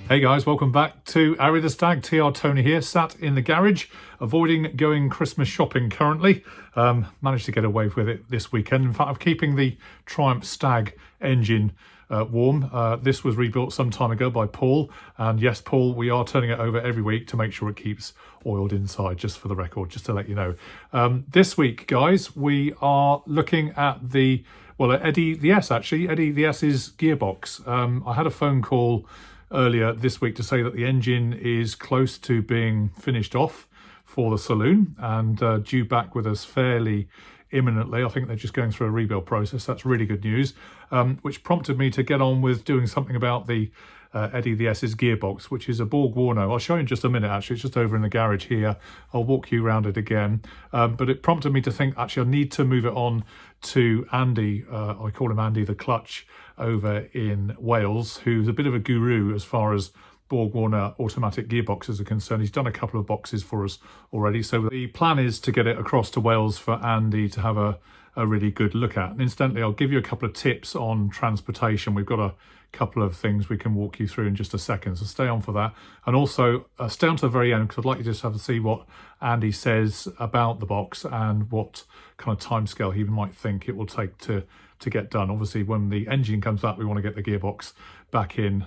Hey guys, welcome back to Arry The Stag. TR Tony here, sat in the garage, avoiding going Christmas shopping currently. Managed to get away with it this weekend. In fact, I'm keeping the Triumph Stag engine warm. This was rebuilt some time ago by Paul. And yes, Paul, we are turning it over every week to make sure it keeps oiled inside, just for the record, just to let you know. This week, guys, we are looking at the, well, Eddie The Ess, actually. Eddie The Ess's gearbox. I had a phone call earlier this week to say that the engine is close to being finished off for the saloon and due back with us fairly imminently. I think they're just going through a rebuild process. That's really good news, which prompted me to get on with doing something about the Eddie The Ess's gearbox, which is a Borg Warner. I'll show you in just a minute, actually. It's just over in the garage here. I'll walk you around it again. But it prompted me to think, actually, I need to move it on to Andy. I call him Andy the Clutch over in Wales, who's a bit of a guru as far as Borg Warner automatic gearboxes are concerned. He's done a couple of boxes for us already. So the plan is to get it across to Wales for Andy to have a really good look at. And incidentally, I'll give you a couple of tips on transportation. We've got a couple of things we can walk you through in just a second, so stay on for that. And also stay on to the very end, because I'd like you just to have to see what Andy says about the box and what kind of timescale he might think it will take to get done. Obviously, when the engine comes back, we want to get the gearbox back in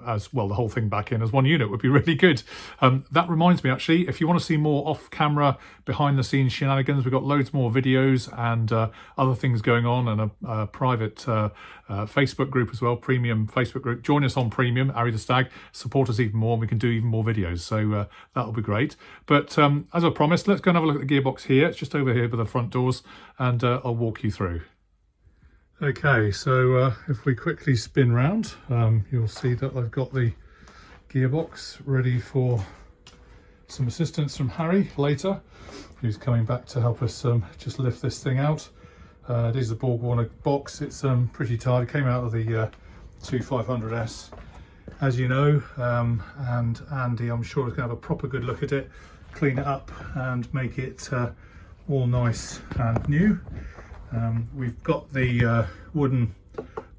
as well, the whole thing back in as one unit would be really good. That reminds me, actually, if you want to see more off-camera, behind-the-scenes shenanigans, we've got loads more videos and other things going on, and a private Facebook group as well, premium Facebook group. Join us on Premium, Arry The Stag, support us even more, and we can do even more videos, so that'll be great. But as I promised, let's go and have a look at the gearbox here. It's just over here by the front doors, and I'll walk you through. Okay, so if we quickly spin round, you'll see that I've got the gearbox ready for some assistance from Harry later, who's coming back to help us just lift this thing out. It is the Borg Warner box. It's pretty tight. It came out of the 2500S, as you know, and Andy, I'm sure, is going to have a proper good look at it, clean it up and make it all nice and new. We've got the wooden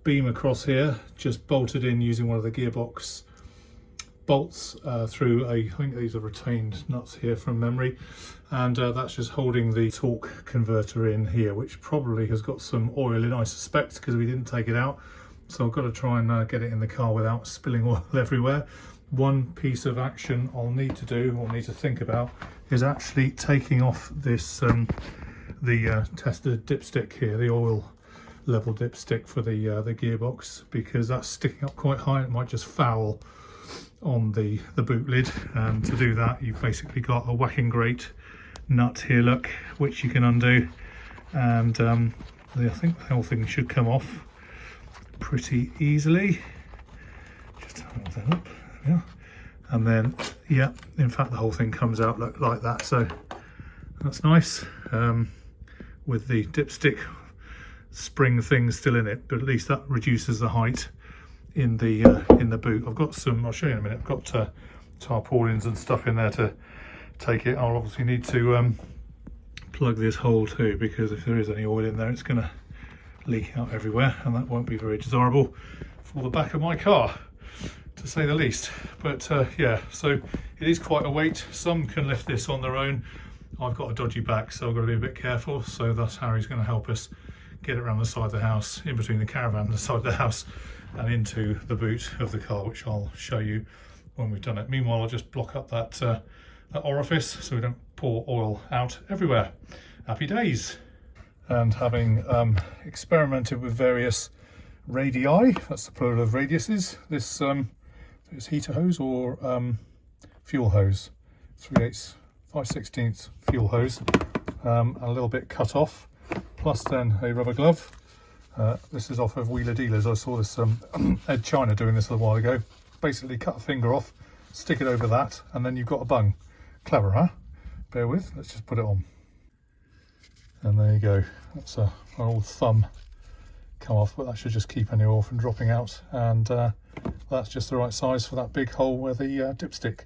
beam across here, just bolted in using one of the gearbox bolts through I think these are retained nuts here from memory, and that's just holding the torque converter in here, which probably has got some oil in, I suspect, because we didn't take it out. So I've got to try and get it in the car without spilling oil everywhere. One piece of action I'll need to do, or need to think about, is actually taking off this the tested dipstick here, the oil level dipstick for the gearbox, because that's sticking up quite high. It might just foul on the boot lid, and to do that you've basically got a whacking great nut here, look, which you can undo, and I think the whole thing should come off pretty easily. Just hold that up, there we are. And then, yeah, in fact the whole thing comes out like that, so that's nice. With the dipstick spring thing still in it, but at least that reduces the height in the boot. I've got some, I'll show you in a minute, I've got tarpaulins and stuff in there to take it. I'll obviously need to plug this hole too, because if there is any oil in there, it's going to leak out everywhere, and that won't be very desirable for the back of my car, to say the least. But yeah, so it is quite a weight. Some can lift this on their own. I've got a dodgy back, so I've got to be a bit careful, so thus Harry's going to help us get it around the side of the house, in between the caravan and the side of the house, and into the boot of the car, which I'll show you when we've done it. Meanwhile, I'll just block up that orifice so we don't pour oil out everywhere. Happy days. And having experimented with various radii, that's the plural of radiuses, this is heater hose or fuel hose, 3/8 5/16 fuel hose, a little bit cut off, plus then a rubber glove. This is off of Wheeler Dealers. I saw this Ed China doing this a while ago. Basically cut a finger off, stick it over that, and then you've got a bung. Clever, huh? Bear with, let's just put it on. And there you go. That's an old thumb come off, but that should just keep any oil from dropping out. And that's just the right size for that big hole where the dipstick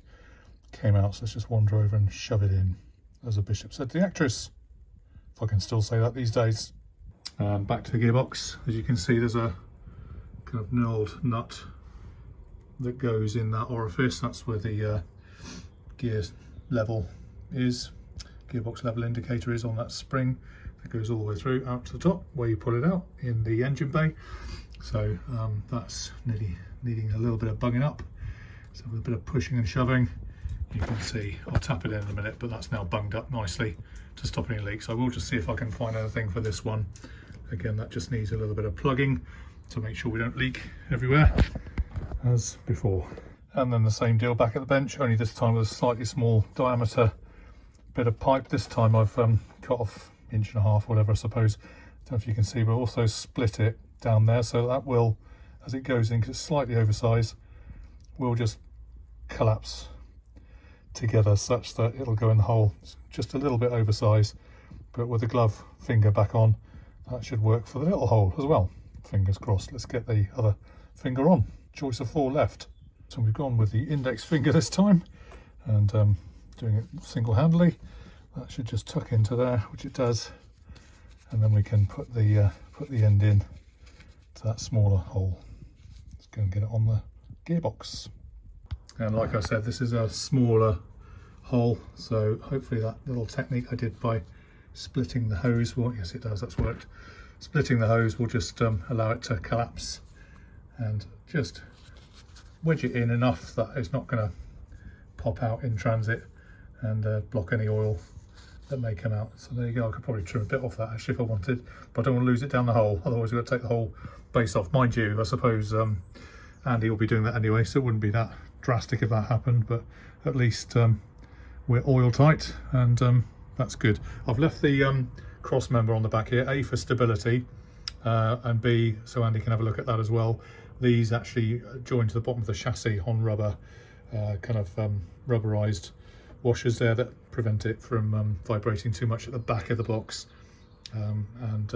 came out. So let's just wander over and shove it in, as a bishop said to the actress, if I can still say that these days. Back to the gearbox. As you can see, there's a kind of knurled nut that goes in that orifice. That's where the gear level is, gearbox level indicator is on that spring that goes all the way through out to the top where you pull it out in the engine bay. So that's needing a little bit of bunging up. So with a bit of pushing and shoving, you can see, I'll tap it in a minute, but that's now bunged up nicely to stop any leaks. I will just see if I can find anything for this one. Again, that just needs a little bit of plugging to make sure we don't leak everywhere as before. And then the same deal back at the bench, only this time with a slightly small diameter bit of pipe. This time I've cut off 1.5 inches, whatever, I suppose. Don't know if you can see, but also split it down there, so that will, as it goes in, because it's slightly oversized, will just collapse together such that it'll go in the hole. It's just a little bit oversized, but with the glove finger back on, that should work for the little hole as well. Fingers crossed. Let's get the other finger on. Choice of 4 left. So we've gone with the index finger this time, and doing it single-handedly. That should just tuck into there, which it does, and then we can put the end in to that smaller hole. Let's go and get it on the gearbox. And like I said, this is a smaller hole, so hopefully that little technique I did by splitting the hose, well, yes it does, that's worked. Splitting the hose will just allow it to collapse and just wedge it in enough that it's not going to pop out in transit and block any oil that may come out. So there you go. I could probably trim a bit off that actually if I wanted, but I don't want to lose it down the hole, otherwise we've got to take the whole base off. Mind you, I suppose Andy will be doing that anyway, so it wouldn't be that drastic if that happened, but at least we're oil tight, and that's good. I've left the cross member on the back here, A for stability, and B so Andy can have a look at that as well. These actually join to the bottom of the chassis on rubber, kind of rubberized washers there that prevent it from vibrating too much at the back of the box, and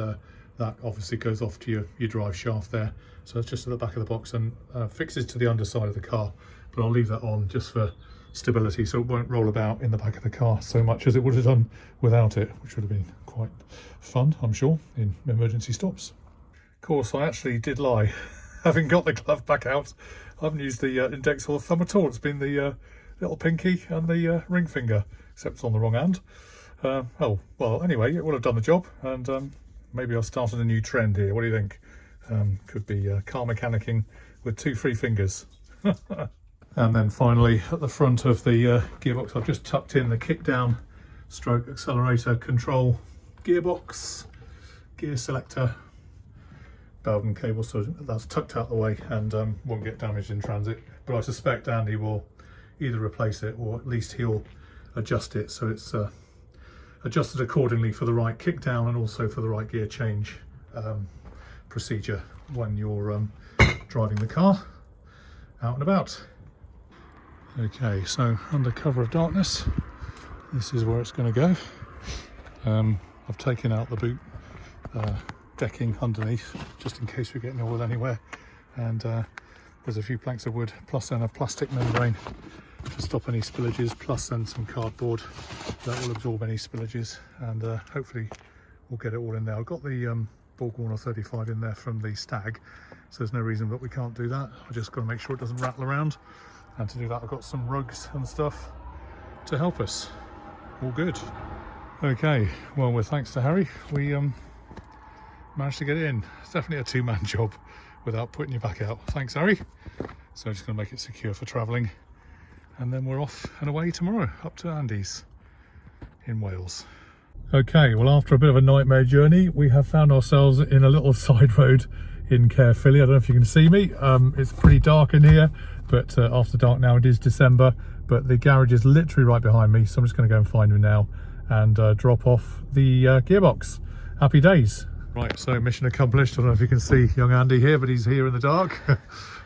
that obviously goes off to your drive shaft there, so it's just at the back of the box and fixes to the underside of the car, but I'll leave that on just for stability so it won't roll about in the back of the car so much as it would have done without it, which would have been quite fun, I'm sure, in emergency stops. Of course, I actually did lie. Having got the glove back out, I haven't used the index or the thumb at all. It's been the little pinky and the ring finger, except it's on the wrong hand. Oh, well, anyway, it will have done the job, and maybe I've started a new trend here. What do you think? Could be car mechanicking with 2 free fingers. And then finally, at the front of the gearbox, I've just tucked in the kick down stroke accelerator control gearbox, gear selector, Belden cable, so that's tucked out the way and won't get damaged in transit. But I suspect Andy will either replace it or at least he'll adjust it so it's adjusted accordingly for the right kick down and also for the right gear change procedure when you're driving the car out and about. Okay, so under cover of darkness, this is where it's going to go. I've taken out the boot decking underneath just in case we get no oil anywhere, and there's a few planks of wood plus then a plastic membrane to stop any spillages, plus then some cardboard that will absorb any spillages, and hopefully we'll get it all in there. I've got the Borg Warner 35 in there from the Stag, so there's no reason that we can't do that. I've just got to make sure it doesn't rattle around, and to do that I've got some rugs and stuff to help us. All good. Okay, well, with thanks to Harry, we managed to get it in. It's definitely a 2-man job without putting your back out. Thanks, Harry. So I'm just going to make it secure for travelling, and then we're off and away tomorrow up to Andy's in Wales. Okay, well, after a bit of a nightmare journey, we have found ourselves in a little side road in Caerphilly. I don't know if you can see me. It's pretty dark in here, but after dark now, it is December, but the garage is literally right behind me, so I'm just going to go and find him now and drop off the gearbox. Happy days. Right, so mission accomplished. I don't know if you can see young Andy here, but he's here in the dark. I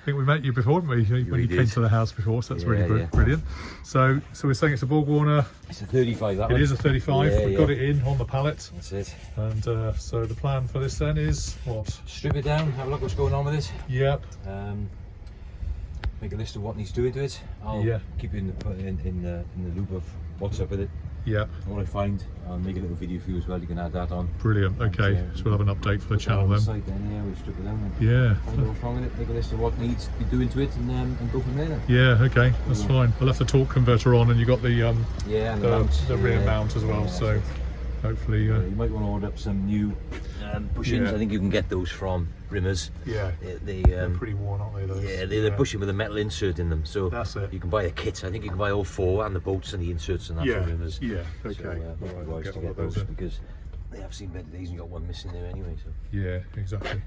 think we met you before, didn't we? When you came to the house before, so that's really brilliant. So we're saying it's a Borg Warner. It's a 35, that one. It is a 35. Yeah, we've got it in on the pallet. That's it. And so the plan for this then is what? Strip it down, have a look what's going on with it. Yep. Make a list of what needs doing to it. I'll keep you in the loop of what's up with it. Yeah. What I find, I'll make a little video for you as well. You can add that on. Brilliant. Okay, so we'll have an update for the channel then. Site then, yeah, we'll strip it down. Yeah. Find out what's wrong with it. Make a list of what needs to be doing to it, and go from there. Then. Yeah. Okay, that's fine. We'll have the torque converter on, and you got the yeah, and the rear mount as well. Yeah, so hopefully you might want to order up some new bushings. I think you can get those from Rimmers. Yeah, they're pretty worn, aren't they? Those? Yeah, they're bushing with a metal insert in them. So that's it. You can buy a kit. I think you can buy all 4 and the bolts and the inserts and that from Rimmers. Yeah. Okay. So, wise to get those because they have seen better days and you got one missing there anyway. So. Yeah, exactly.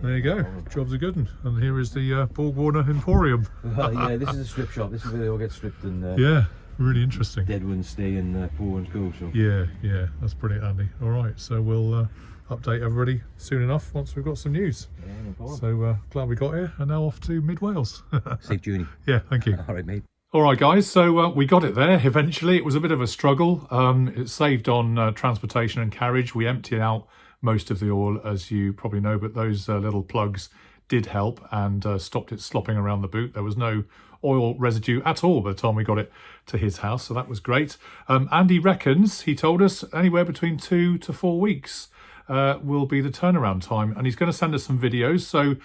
There you go. Job's a good one. And here is the Borg Warner Emporium. Yeah, this is a strip shop. This is where they all get stripped and. Yeah. Really interesting. Dead ones stay and poor ones go. So. Yeah, that's pretty handy. All right, so we'll update everybody soon enough once we've got some news. Yeah, no problem. So glad we got here, and now off to Mid Wales. Safe journey. Yeah, thank you. All right, mate. All right, guys, so we got it there eventually. It was a bit of a struggle. It saved on transportation and carriage. We emptied out most of the oil, as you probably know, but those little plugs did help and stopped it slopping around the boot. There was no oil residue at all by the time we got it to his house, so that was great. Andy reckons, he told us, anywhere between 2 to 4 weeks will be the turnaround time, and he's going to send us some videos. So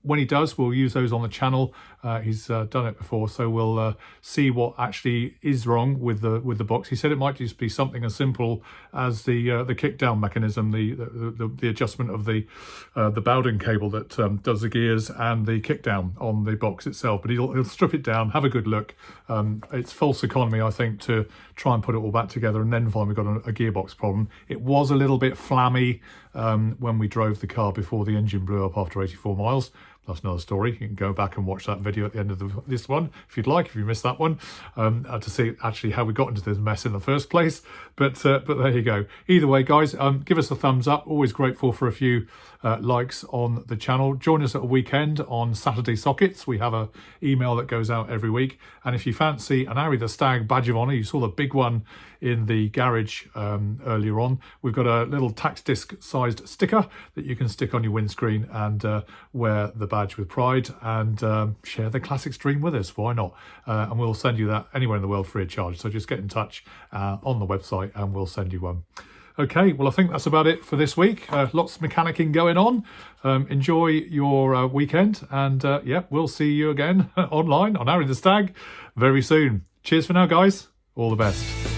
when he does, we'll use those on the channel. He's done it before, so we'll see what actually is wrong with the box. He said it might just be something as simple as the kick down mechanism, the adjustment of the Bowden cable that does the gears and the kick down on the box itself. But he'll strip it down, have a good look. It's false economy, I think, to try and put it all back together and then find we've got a gearbox problem. It was a little bit flammy when we drove the car before the engine blew up after 84 miles. That's another story. You can go back and watch that video at the end of this one if you'd like, if you missed that one, to see actually how we got into this mess in the first place. But there you go. Either way, guys, give us a thumbs up. Always grateful for a few likes on the channel. Join us at a weekend on Saturday Sockets. We have an email that goes out every week. And if you fancy an Arry The Stag badge of honour, you saw the big one in the garage earlier on. We've got a little tax disc sized sticker that you can stick on your windscreen and wear the badge with pride and share the classics dream with us. Why not? And we'll send you that anywhere in the world free of charge. So just get in touch on the website and we'll send you one. Okay, well, I think that's about it for this week. Lots of mechanicking going on. Enjoy your weekend, and yeah, we'll see you again online on Arry The Stag very soon. Cheers for now, guys. All the best.